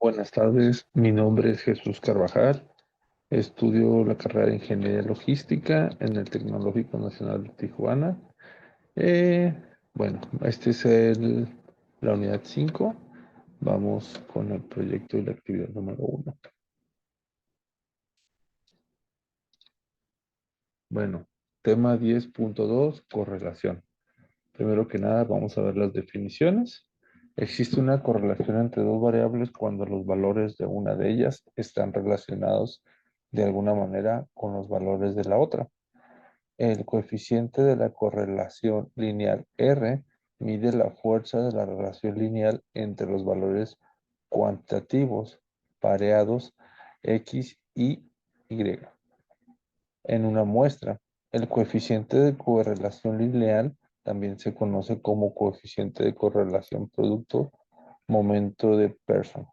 Buenas tardes, mi nombre es Jesús Carvajal, estudio la carrera de Ingeniería Logística en el Tecnológico Nacional de Tijuana. Eh, bueno, este es la unidad 5. Vamos con el proyecto y la actividad número 1. Bueno, tema 10.2, correlación. Primero que nada, vamos a ver las definiciones. Existe una correlación entre dos variables cuando los valores de una de ellas están relacionados de alguna manera con los valores de la otra. El coeficiente de la correlación lineal R mide la fuerza de la relación lineal entre los valores cuantitativos pareados X y Y en una muestra. El coeficiente de correlación lineal también se conoce como coeficiente de correlación producto momento de Pearson,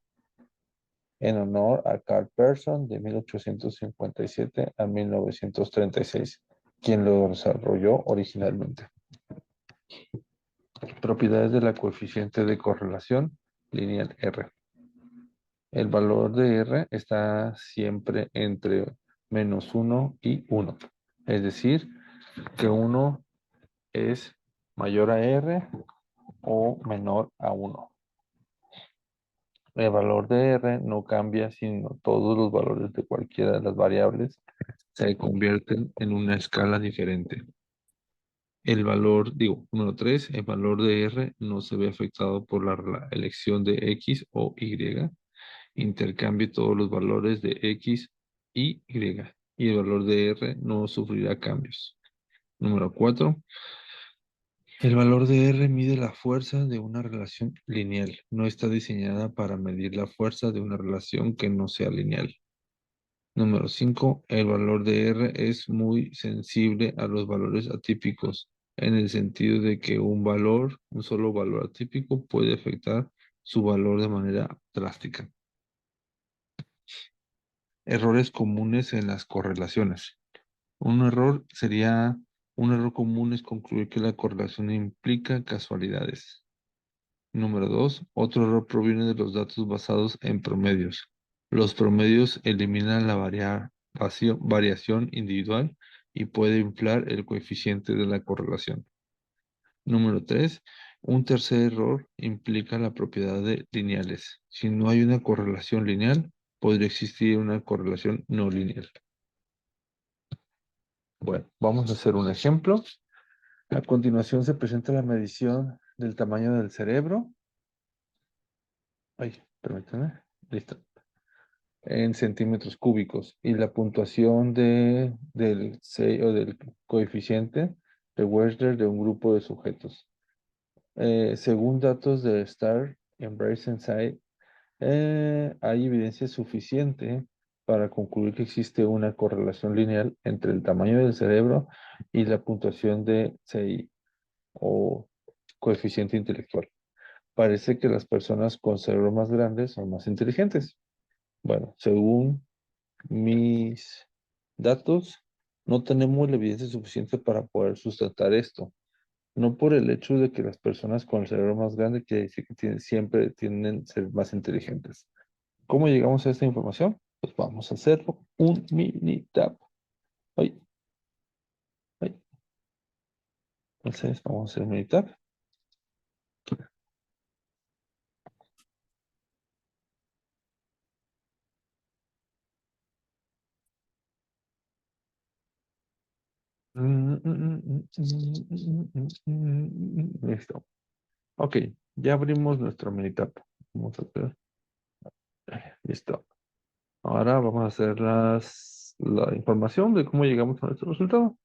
en honor a Carl Pearson de 1857 a 1936, quien lo desarrolló originalmente. Propiedades de la coeficiente de correlación lineal R. El valor de R está siempre entre -1 y 1. Es decir, que 1 es mayor a R o menor a 1. El valor de R no cambia, sino todos los valores de cualquiera de las variables se convierten en una escala diferente. Número 3, el valor de R no se ve afectado por la elección de X o Y. Intercambie todos los valores de X y Y. Y el valor de R no sufrirá cambios. Número 4. El valor de R mide la fuerza de una relación lineal. No está diseñada para medir la fuerza de una relación que no sea lineal. Número 5. El valor de R es muy sensible a los valores atípicos, en el sentido de que un solo valor atípico puede afectar su valor de manera drástica. Errores comunes en las correlaciones. Un error común es concluir que la correlación implica casualidades. Número 2. Otro error proviene de los datos basados en promedios. Los promedios eliminan la variación individual y puede inflar el coeficiente de la correlación. Número 3. Un tercer error implica la propiedad de lineales. Si no hay una correlación lineal, podría existir una correlación no lineal. Bueno, vamos a hacer un ejemplo. A continuación se presenta la medición del tamaño del cerebro. Ay, permítame. Listo. En centímetros cúbicos y la puntuación del coeficiente de Wechsler de un grupo de sujetos. Según datos de Starr en Bryson Site, hay evidencia suficiente para concluir que existe una correlación lineal entre el tamaño del cerebro y la puntuación de CI o coeficiente intelectual. Parece que las personas con cerebro más grandes son más inteligentes. Bueno, según mis datos, no tenemos la evidencia suficiente para poder sustentar esto. No por el hecho de que las personas con el cerebro más grande quiere decir que siempre tienden a ser más inteligentes. ¿Cómo llegamos a esta información? Pues vamos a hacerlo un mini tap. Ay, ay. Entonces vamos a hacer un mini tap. Listo. Ok, ya abrimos nuestro mini tap. Vamos a hacer. Listo. Ahora vamos a hacer la información de cómo llegamos a nuestro resultado.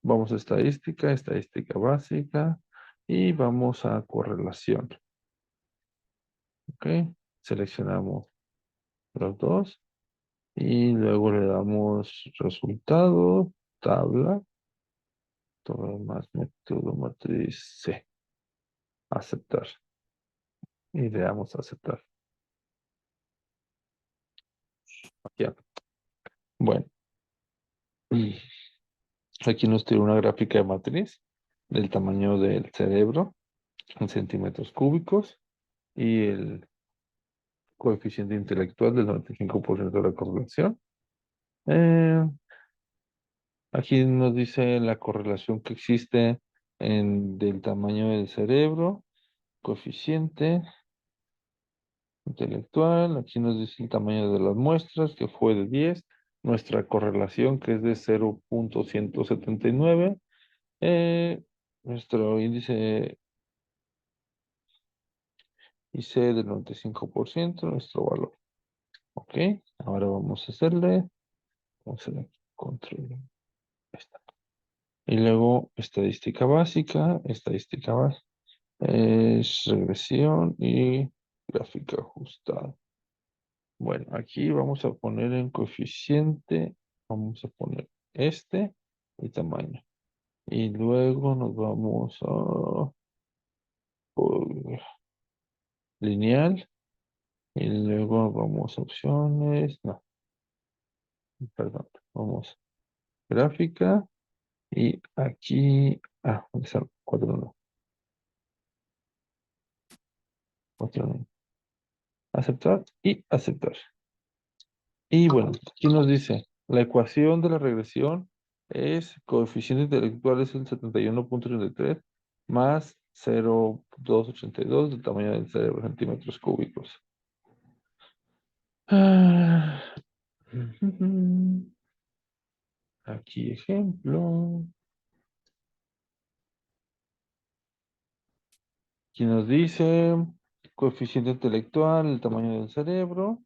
Vamos a estadística, estadística básica y vamos a correlación. Ok, seleccionamos los dos y luego le damos resultado, tabla, todo más método matriz C, aceptar y le damos a aceptar. Aquí. Bueno, aquí nos tiene una gráfica de matriz del tamaño del cerebro en centímetros cúbicos y coeficiente intelectual del 95% de la correlación. Eh, Aquí nos dice la correlación que existe del tamaño del cerebro, coeficiente intelectual. Aquí nos dice el tamaño de las muestras, que fue de 10. Nuestra correlación, que es de 0.179. Nuestro índice IC del 95%, nuestro valor. Ok, ahora vamos a hacerle, vamos a hacerle control. Ahí está. Y luego estadística básica, es regresión y gráfica ajustada. Bueno, aquí vamos a poner en coeficiente, vamos a poner y tamaño. Y luego nos vamos a por lineal. Y luego vamos a opciones. No, perdón. Vamos gráfica. Y aquí. ¿Dónde está? 4 no. 4 no. Aceptar y aceptar. Y bueno, aquí nos dice, la ecuación de la regresión es coeficiente intelectual es el 71.33 más 0.282 del tamaño del cerebro en centímetros cúbicos. Ah, ujú. Aquí ejemplo. Aquí nos dice coeficiente intelectual, el tamaño del cerebro,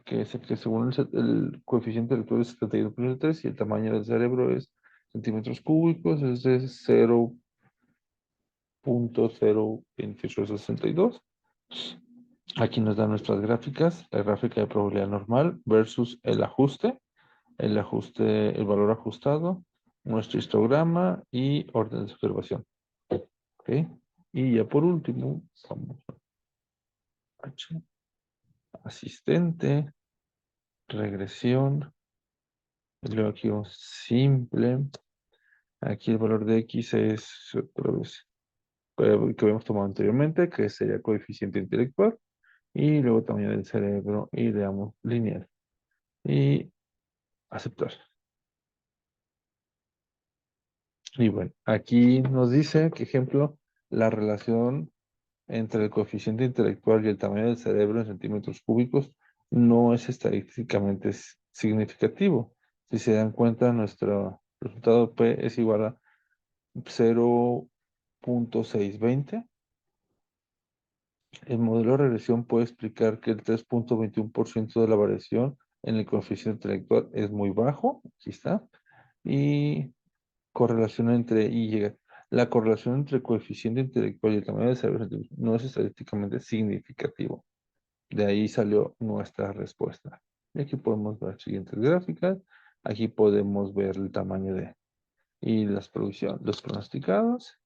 que es el que según el coeficiente intelectual es 71.3 y el tamaño del cerebro es centímetros cúbicos, es de 0.02862. Aquí nos dan nuestras gráficas, la gráfica de probabilidad normal versus el valor ajustado, nuestro histograma y orden de observación. ¿Ok? Y ya por último, vamos a H, asistente, regresión, y luego aquí un simple. Aquí el valor de X es otra vez que habíamos tomado anteriormente, que sería coeficiente intelectual, y luego tamaño del cerebro, y le damos lineal. Y aceptar. Y bueno, aquí nos dice que, ejemplo, la relación entre el coeficiente intelectual y el tamaño del cerebro en centímetros cúbicos no es estadísticamente significativo. Si se dan cuenta, nuestro resultado P es igual a 0.620. El modelo de regresión puede explicar que el 3.21% de la variación en el coeficiente intelectual es muy bajo. Aquí está. Y correlación entre la correlación entre el coeficiente intelectual y el tamaño del cerebro no es estadísticamente significativo. De ahí salió nuestra respuesta. Y aquí podemos ver las siguientes gráficas. Aquí podemos ver el tamaño y las producciones, los pronosticados.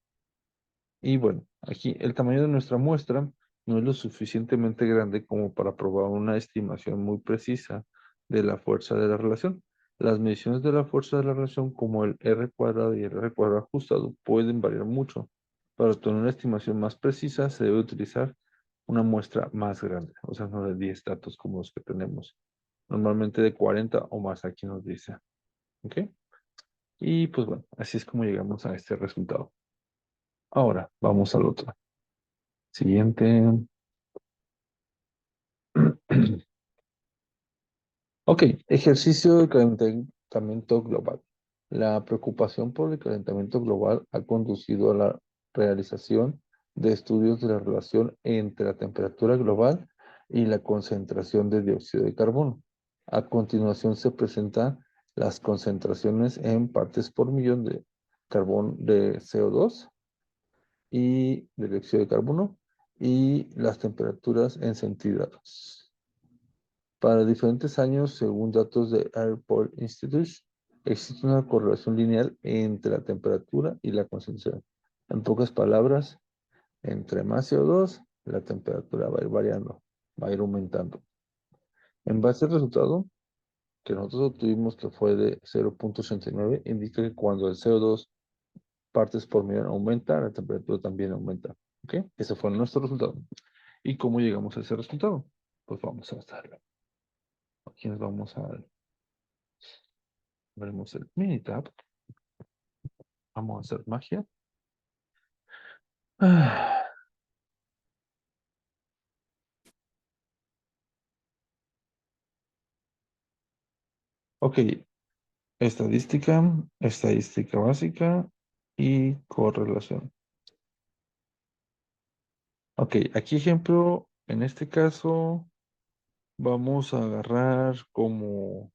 Y bueno, aquí el tamaño de nuestra muestra no es lo suficientemente grande como para probar una estimación muy precisa de la fuerza de la relación. Las mediciones de la fuerza de la relación, como el R cuadrado y el R cuadrado ajustado, pueden variar mucho. Para obtener una estimación más precisa, se debe utilizar una muestra más grande, o sea, no de 10 datos como los que tenemos. Normalmente de 40 o más, aquí nos dice. ¿Ok? Y pues bueno, así es como llegamos a este resultado. Ahora, vamos al otro. Siguiente. Ok, ejercicio de calentamiento global. La preocupación por el calentamiento global ha conducido a la realización de estudios de la relación entre la temperatura global y la concentración de dióxido de carbono. A continuación se presentan las concentraciones en partes por millón de carbón de CO2 y de dióxido de carbono y las temperaturas en centígrados. Para diferentes años, según datos de Airport Institute, existe una correlación lineal entre la temperatura y la concentración. En pocas palabras, entre más CO2, la temperatura va a ir variando, va a ir aumentando. En base al resultado que nosotros obtuvimos, que fue de 0.89, indica que cuando el CO2 partes por millón aumenta, la temperatura también aumenta. ¿Ok? Ese fue nuestro resultado. ¿Y cómo llegamos a ese resultado? pues vamos a hacerlo. Aquí nos vamos a abrimos el Minitab. Vamos a hacer magia. Ah, ok, estadística básica y correlación. Ok, aquí ejemplo, en este caso vamos a agarrar como...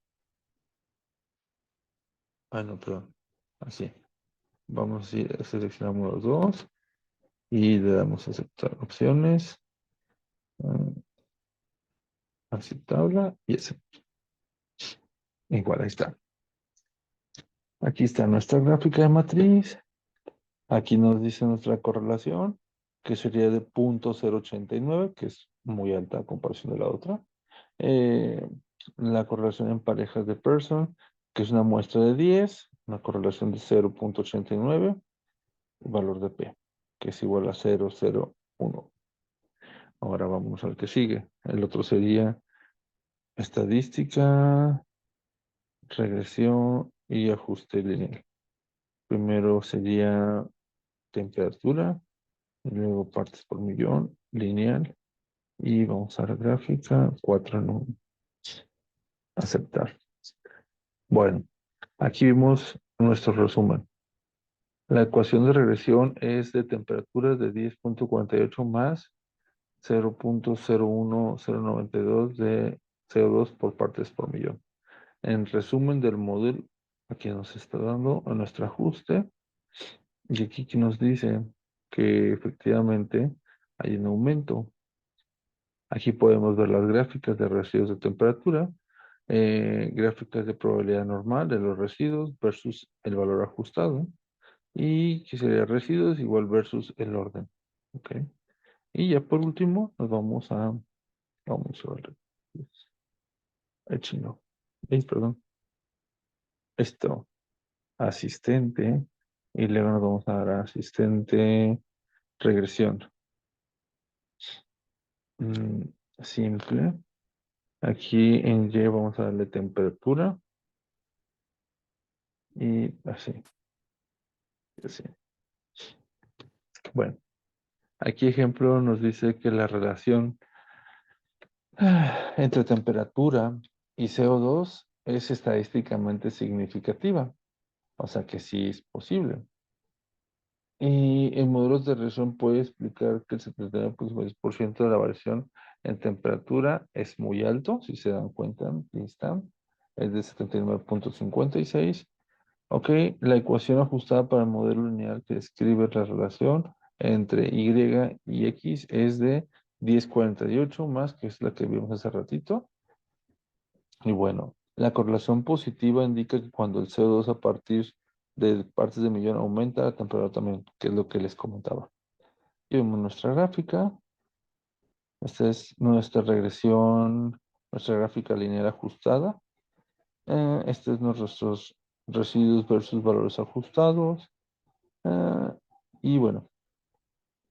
Ah, no, perdón. Así. Vamos a ir, seleccionamos los dos y le damos a aceptar opciones. ah, Aceptarla y aceptar. Igual, ahí está. Aquí está nuestra gráfica de matriz. Aquí nos dice nuestra correlación, que sería de 0.089, que es muy alta a comparación de la otra. Eh, la correlación en parejas de Pearson, que es una muestra de 10, una correlación de 0.89, valor de P, que es igual a 0,01. Ahora vamos al que sigue. El otro sería estadística, regresión y ajuste lineal. Primero sería temperatura, y luego partes por millón, lineal, y vamos a la gráfica, 4 en 1. Aceptar. Bueno, aquí vimos nuestro resumen. La ecuación de regresión es de temperaturas de 10.48 más 0.01092 de CO2 por partes por millón. En resumen del modelo, aquí nos está dando a nuestro ajuste, y aquí que nos dice que efectivamente hay un aumento. Aquí podemos ver las gráficas de residuos de temperatura, gráficas de probabilidad normal de los residuos versus el valor ajustado, y que sería residuos igual versus el orden. ¿Ok? Y ya por último nos vamos a ver, el chino. Perdón, esto, asistente, y luego nos vamos a dar a asistente regresión. Mm, simple. Aquí en Y vamos a darle temperatura y así, así. Bueno, aquí ejemplo nos dice que la relación entre temperatura y CO2 es estadísticamente significativa, o sea que sí es posible. Y en modelos de regresión puede explicar que el 79.6% de la variación en temperatura es muy alto, si se dan cuenta, aquí está, es de 79.56. Ok, la ecuación ajustada para el modelo lineal que describe la relación entre Y y X es de 1048 más, que es la que vimos hace ratito. Y bueno, la correlación positiva indica que cuando el CO2 a partir de partes de millón aumenta, la temperatura también, que es lo que les comentaba. Y vemos nuestra gráfica. Esta es nuestra regresión, nuestra gráfica lineal ajustada. Este es nuestros residuos versus valores ajustados. Ah, y bueno,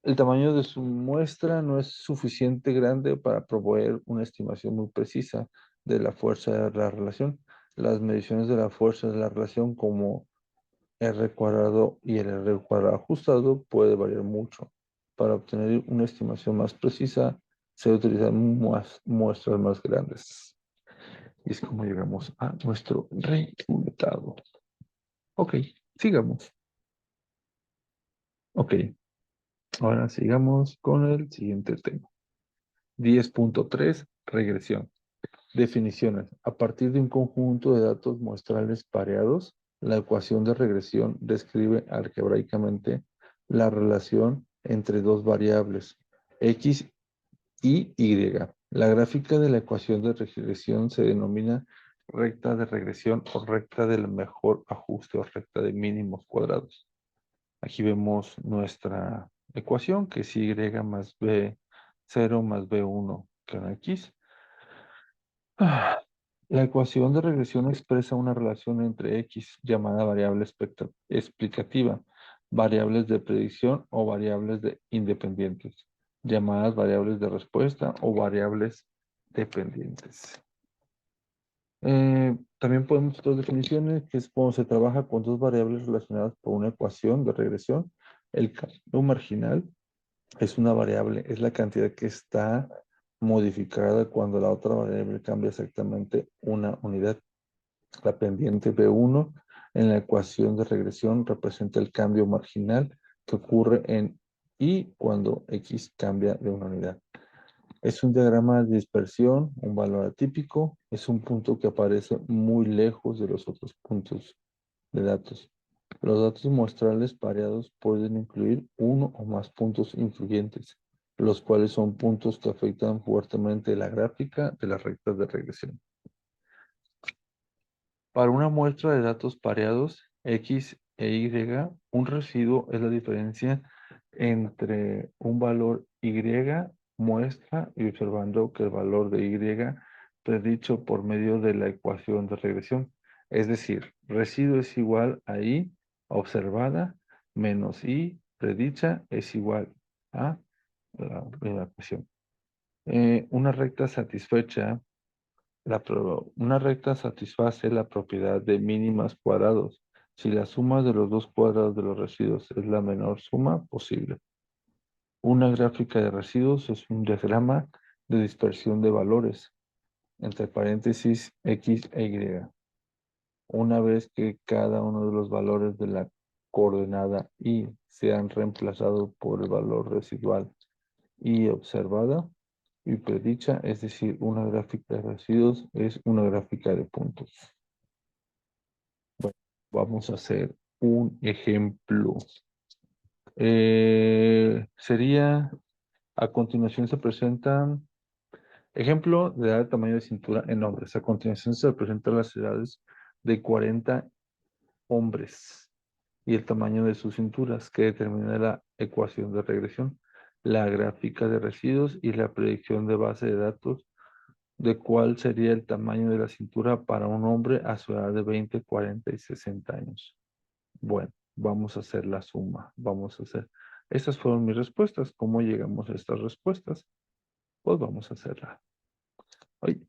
el tamaño de su muestra no es suficiente grande para proveer una estimación muy precisa de la fuerza de la relación. Las mediciones de la fuerza de la relación como R cuadrado y el R cuadrado ajustado puede variar mucho. Para obtener una estimación más precisa, se utilizan muestras más grandes. Y es como llegamos a nuestro resultado. Ok, sigamos. Ok, ahora sigamos con el siguiente tema. 10.3, regresión. Definiciones. A partir de un conjunto de datos muestrales pareados, la ecuación de regresión describe algebraicamente la relación entre dos variables, x y y. La gráfica de la ecuación de regresión se denomina recta de regresión o recta del mejor ajuste o recta de mínimos cuadrados. Aquí vemos nuestra ecuación, que es y más b0 más b1 que una x. La ecuación de regresión expresa una relación entre x, llamada variable explicativa, variables de predicción o variables independientes, llamadas variables de respuesta o variables dependientes. También podemos dos definiciones, que es cuando se trabaja con dos variables relacionadas por una ecuación de regresión. El cambio marginal es una variable, es la cantidad que está modificada cuando la otra variable cambia exactamente una unidad. La pendiente B1 en la ecuación de regresión representa el cambio marginal que ocurre en Y cuando X cambia de una unidad. Es un diagrama de dispersión, un valor atípico, es un punto que aparece muy lejos de los otros puntos de datos. Los datos muestrales pareados pueden incluir uno o más puntos influyentes, los cuales son puntos que afectan fuertemente la gráfica de las rectas de regresión. Para una muestra de datos pareados X e Y, un residuo es la diferencia entre un valor Y muestra y observando que el valor de Y predicho por medio de la ecuación de regresión. Es decir, residuo es igual a Y observada menos Y predicha es igual a la ecuación. Una recta satisfecha una recta satisface la propiedad de mínimas cuadrados si la suma de los dos cuadrados de los residuos es la menor suma posible. Una gráfica de residuos es un diagrama de dispersión de valores, entre paréntesis X e Y. Una vez que cada uno de los valores de la coordenada Y sean reemplazados por el valor residual Y observada, y predicha, es decir, una gráfica de residuos es una gráfica de puntos. Bueno, vamos a hacer un ejemplo. Sería, a continuación se presentan, ejemplo de edad, tamaño de cintura en hombres. A continuación se presentan las edades de 40 hombres y el tamaño de sus cinturas que determina la ecuación de regresión, la gráfica de residuos y la predicción de base de datos de cuál sería el tamaño de la cintura para un hombre a su edad de 20, 40 y 60 años. Bueno, vamos a hacer la suma. Vamos a hacer. Estas fueron mis respuestas. ¿Cómo llegamos a estas respuestas? Pues vamos a hacerla. Oye,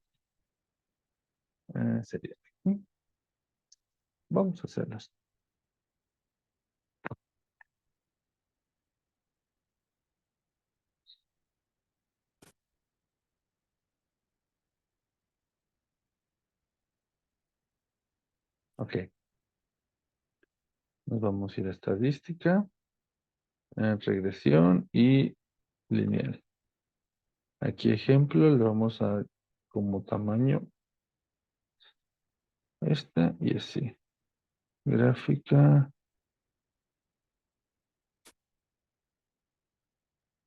sería. Vamos a hacerlas. Ok. Nos vamos a ir a estadística, regresión y lineal. Aquí ejemplo, le vamos a como tamaño esta y así. Gráfica,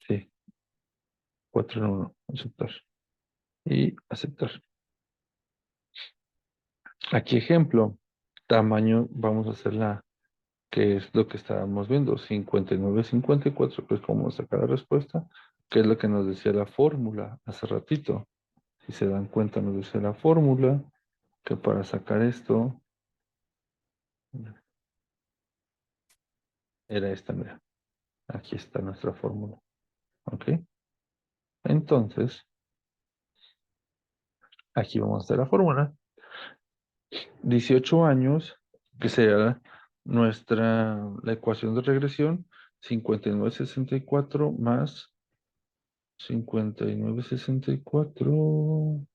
sí, 4 en 1, aceptar. Y aceptar. Aquí ejemplo, tamaño, vamos a hacer la, que es lo que estábamos viendo, 59, 54, pues como sacar la respuesta, que es lo que nos decía la fórmula hace ratito. Si se dan cuenta, nos dice la fórmula, que para sacar esto, era esta, mira. Aquí está nuestra fórmula. ¿Ok? Entonces, aquí vamos a hacer la fórmula. 18 años, que será la ecuación de regresión, 59,64 más 59,64.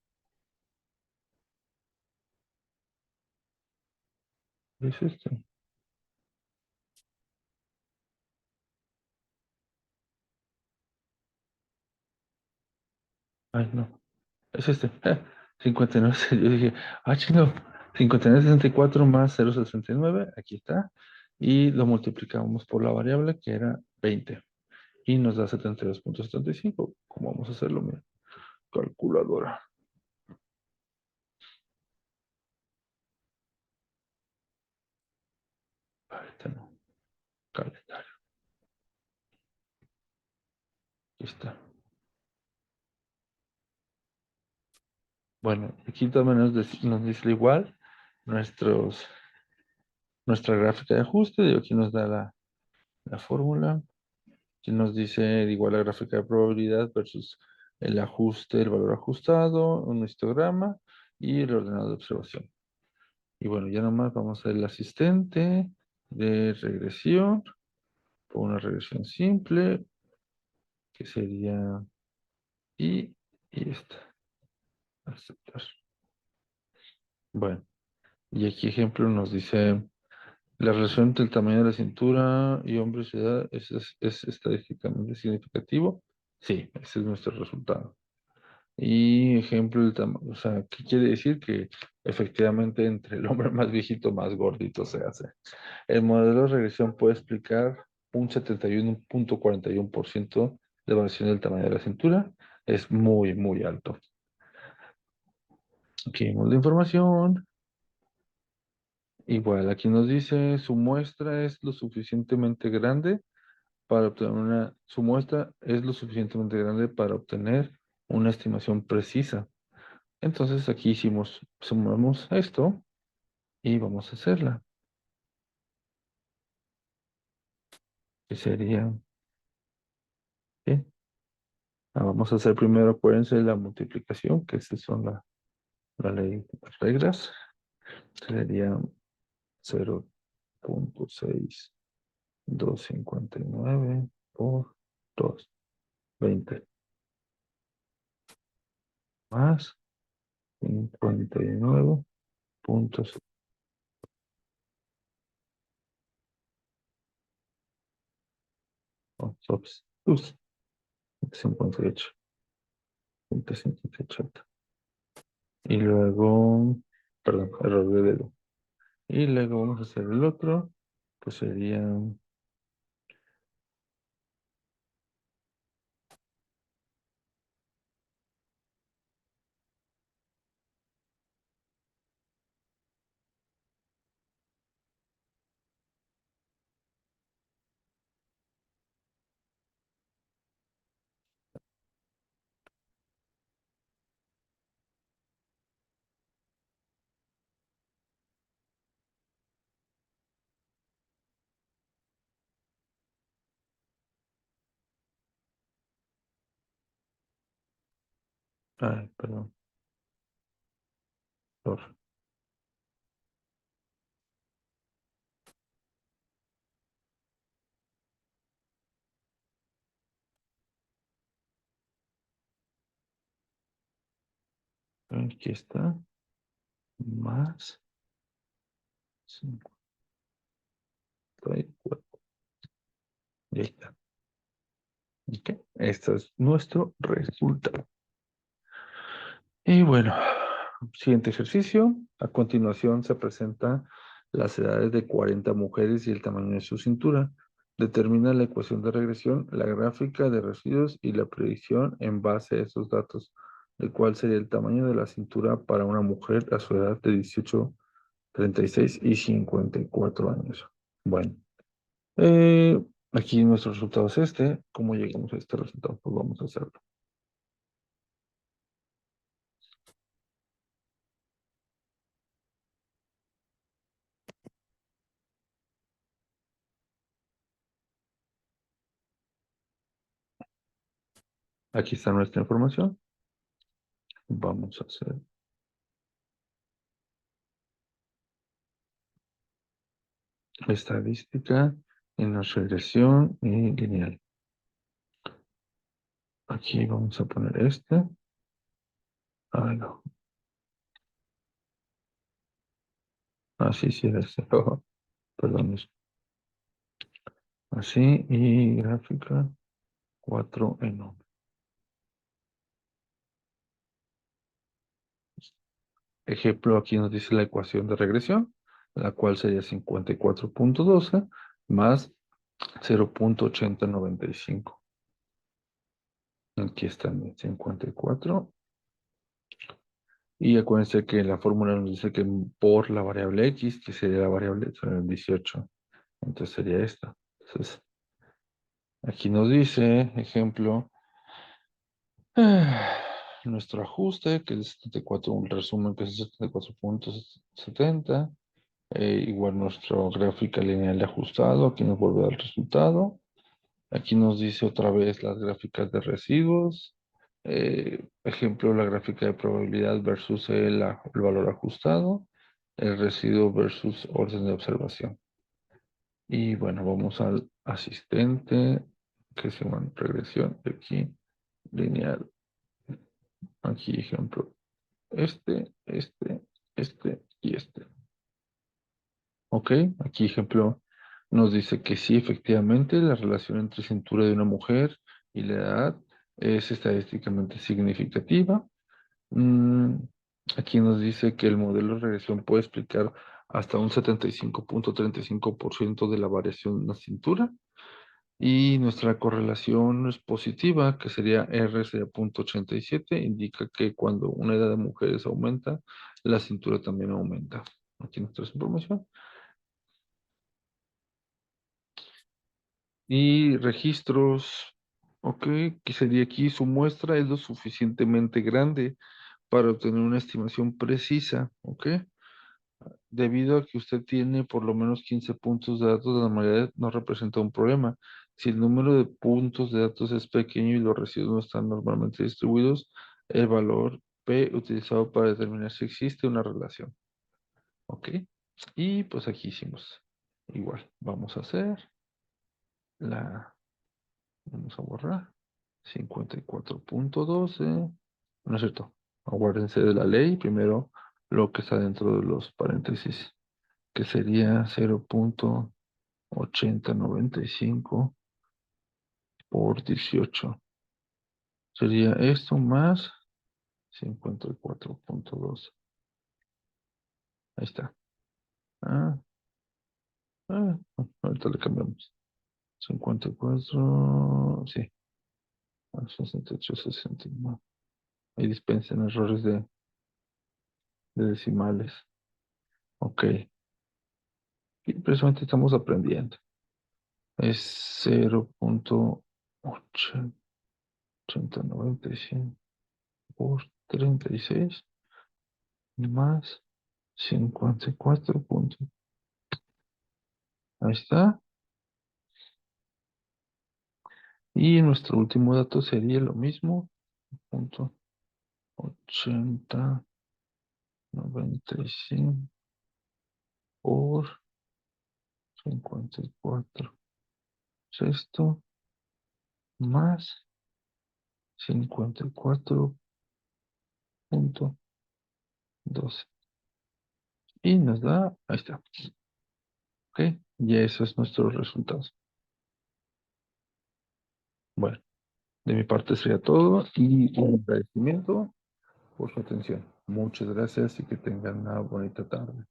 ¿Qué es esto? Ay, no. Es este. 59. Yo dije, chingo. 59,64 más 0,69. Aquí está. Y lo multiplicamos por la variable que era 20. Y nos da 72,75. ¿Cómo vamos a hacerlo? Mira. Calculadora. Ahorita no. Calendario. Aquí está. Bueno, aquí también nos dice igual nuestra gráfica de ajuste. Y aquí nos da la fórmula. Aquí nos dice igual la gráfica de probabilidad versus el ajuste, el valor ajustado, un histograma y el ordenado de observación. Y bueno, ya nomás vamos a ver el asistente de regresión, por una regresión simple, que sería y esta. Aceptar. Bueno, y aquí ejemplo nos dice, la relación entre el tamaño de la cintura y hombros y edad es estadísticamente significativo. Sí, ese es nuestro resultado. Y ejemplo, el tamaño, o sea, ¿qué quiere decir? Que efectivamente entre el hombre más viejito, más gordito se hace. El modelo de regresión puede explicar un 71.41% de variación del tamaño de la cintura. Es muy, muy alto. Aquí vemos la información. Igual, aquí nos dice, su muestra es lo suficientemente grande para obtener su muestra es lo suficientemente grande para obtener una estimación precisa. Entonces aquí sumamos esto y vamos a hacerla, que sería, ¿qué? Vamos a hacer primero, acuérdense, la multiplicación, que estas son la ley de las reglas. Sería 0.6259 por 220 más 59 puntos. Ups, 58.58. Y luego, perdón, error de dedo. Y luego vamos a hacer el otro, pues sería, ay, perdón, por, aquí está, más 54. Y ahí está. ¿Ok? Este es nuestro resultado. Y bueno, siguiente ejercicio. A continuación se presentan las edades de 40 mujeres y el tamaño de su cintura. Determina la ecuación de regresión, la gráfica de residuos y la predicción en base a esos datos, de cuál sería el tamaño de la cintura para una mujer a su edad de 18, 36 y 54 años. Bueno, eh, aquí nuestro resultado es este. ¿Cómo llegamos a este resultado? Pues vamos a hacerlo. Aquí está nuestra información. Vamos a hacer estadística en la regresión y lineal. Aquí vamos a poner este. Ah, no. Así sí era este. Oh, perdón. Así y gráfica 4 en 1. Ejemplo, aquí nos dice la ecuación de regresión, la cual sería 54.12 más 0.8095. Aquí está el 54. Y acuérdense que la fórmula nos dice que por la variable X, que sería la variable 18. Entonces sería esta. Entonces, aquí nos dice, ejemplo, nuestro ajuste, que es 74, un resumen que es 74.70. Igual nuestra gráfica lineal de ajustado, aquí nos vuelve al resultado. Aquí nos dice otra vez las gráficas de residuos. Ejemplo, la gráfica de probabilidad versus el valor ajustado, el residuo versus orden de observación. Y bueno, vamos al asistente, que se llama regresión, aquí, lineal. Aquí ejemplo, este y este. Ok, aquí ejemplo nos dice que sí, efectivamente, la relación entre cintura de una mujer y la edad es estadísticamente significativa. Mm, Aquí nos dice que el modelo de regresión puede explicar hasta un 75.35% de la variación en la cintura. Y nuestra correlación es positiva, que sería R sería 0.87, indica que cuando una edad de mujeres aumenta, la cintura también aumenta. Aquí nuestra información. Y registros, ok, que sería aquí su muestra es lo suficientemente grande para obtener una estimación precisa, ok. Debido a que usted tiene por lo menos 15 puntos de datos, la normalidad no representa un problema. Si el número de puntos de datos es pequeño y los residuos no están normalmente distribuidos, el valor P utilizado para determinar si existe una relación. ¿Ok? Y pues aquí hicimos igual. La, vamos a borrar 54.12. No es cierto. Aguárdense de la ley. Primero lo que está dentro de los paréntesis, que sería 0.8095 por 18. Sería esto más 54.2. Ahí está. Ah, ahorita le cambiamos. 54, sí. 68, 69. Ahí dispensen errores de decimales. Ok. Y precisamente estamos aprendiendo. Es 0.8095 por 36 más 54 puntos. Ahí está. Y nuestro último dato sería lo mismo. Punto 8095 por 54. Sexto más 54.12. Y nos da, ahí está. Ok, y eso es nuestro resultado. Bueno, de mi parte sería todo y un agradecimiento por su atención. Muchas gracias y que tengan una bonita tarde.